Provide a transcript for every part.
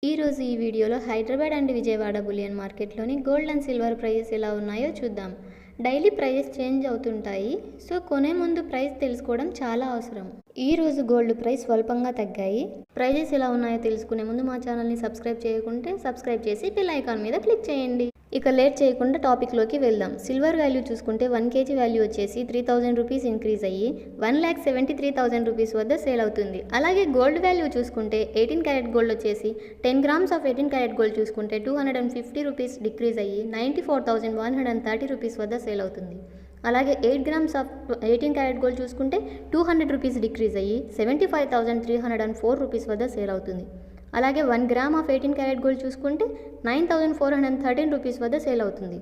ఈరోజు ఈ వీడియోలో హైదరాబాద్ అండ్ విజయవాడ బులియన్ మార్కెట్లోని గోల్డ్ అండ్ సిల్వర్ ప్రైజెస్ ఎలా ఉన్నాయో చూద్దాం. డైలీ ప్రైజెస్ చేంజ్ అవుతుంటాయి, సో కొనే ముందు ప్రైస్ తెలుసుకోవడం చాలా అవసరం. ఈ రోజు గోల్డ్ ప్రైస్ స్వల్పంగా తగ్గాయి. ప్రైజెస్ ఎలా ఉన్నాయో తెలుసుకునే ముందు మా ఛానల్ని సబ్స్క్రైబ్ చేయకుంటే సబ్స్క్రైబ్ చేసి బెల్ ఐకాన్ మీద క్లిక్ చేయండి. ఇక లేట్ చేయకుండా టాపిక్లోకి వెళ్దాం. సిల్వర్ వాల్యూ చూసుకుంటే 1 kg వాల్యూ వచ్చేసి 3000 రూపీస్ ఇంక్రీజ్ అయ్యి 1,73,000 రూపీస్ వద్ద సేల్ అవుతుంది. అలాగే గోల్డ్ వాల్యూ చూసుకుంటే 18 క్యారెట్ గోల్డ్ వచ్చేసి 10 గ్రామ్స్ ఆఫ్ 18 క్యారెట్ గోల్డ్ చూసుకుంటే 250 రూపీస్ డిక్రీజ్ అయ్యి 94,130 రూపీస్ వద్ద సేల్ అవుతుంది. అలాగే 8 గ్రామ్స్ ఆఫ్ 18 క్యారెట్ గోల్డ్ చూసుకుంటే 200 రూపీస్ డిక్రీజ్ అయ్యి 75,304 రూపీస్ వద్ద సేల్ అవుతుంది. అలాగే 1 గ్రామ్ ఆఫ్ 18 క్యారెట్ గోల్డ్ చూసుకుంటే 9,413 రూపీస్ వద్ద సేల్ అవుతుంది.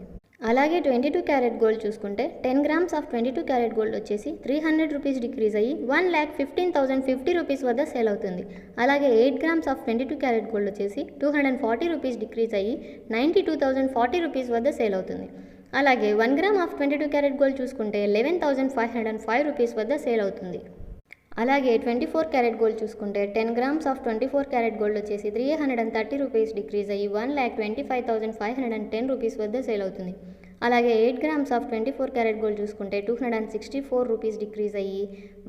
అలాగే 22 క్యారెట్ గోల్డ్ చూసుకుంటే 10 గ్రామ్స్ ఆఫ్ 22 క్యారెట్ గోల్డ్ వచ్చేసి 300 రూపీస్ డిక్రీజ్ అయ్యి 1,15,050 రూపీస్ వద్ద సేల్ అవుతుంది. అలాగే 8 గ్రామ్స్ ఆఫ్ 22 క్యారెట్ గోల్డ్ వచ్చేసి 240 రూపీస్ డిక్రీజ్ అయ్యి 92,040 రూపీస్ వద్ద సేల్ అవుతుంది. అలాగే 1 గ్రామ్ ఆఫ్ 22 క్యారెట్ గోల్డ్ చూసుకుంటే 11,505 రూపీస్ వద్ద సేల్ అవుతుంది. అలాగే 24 క్యారెట్ గోల్డ్ చూసుకుంటే 10 గ్రామ్స్ ఆఫ్ 24 క్యారెట్ గోల్డ్ వచ్చేసి 330 రూపీస్ డిక్రీజ్ అయ్యి 1,25,510 రూపీస్ వద్ద సేల్ అవుతుంది. అలాగే 8 గ్రామ్స్ ఆఫ్ 24 క్యారెట్ గోల్డ్ చూసుకుంటే 264 రూపీస్ డిక్రీజ్ అయ్యి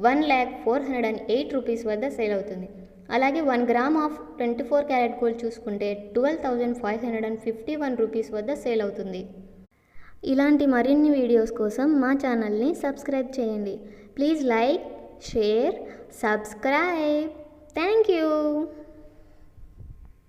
1,0408 రూపీస్ వద్ద సేల్ అవుతుంది. అలాగే 1 గ్రామ్ ఆఫ్ 24 క్యారెట్ గోల్డ్ చూసుకుంటే 12,551 రూపీస్ వద్ద సేల్ అవుతుంది. ఇలాంటి మరిన్ని వీడియోస్ కోసం మా ఛానల్ని సబ్స్క్రైబ్ చేయండి. Please like, share, subscribe. Thank you.